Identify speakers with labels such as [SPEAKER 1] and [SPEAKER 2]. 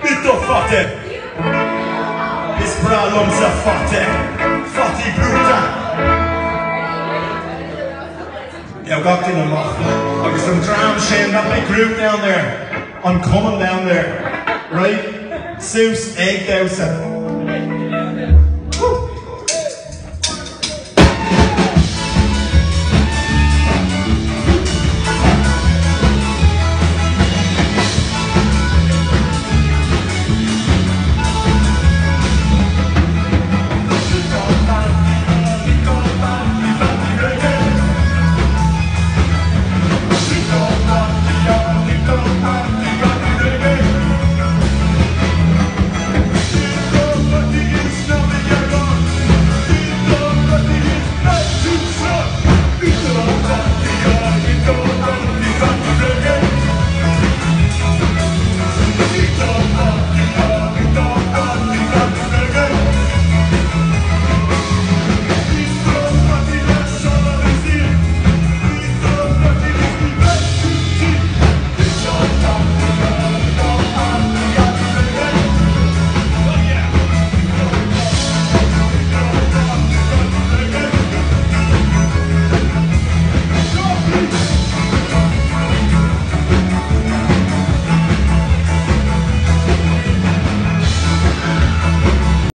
[SPEAKER 1] Bytt och fatte! Ispralom sa fatte! Fattig bruta! I've got in the mouth. I've got some drum shame, that big group down there. I'm coming down there. Right? Seuss, egg douse.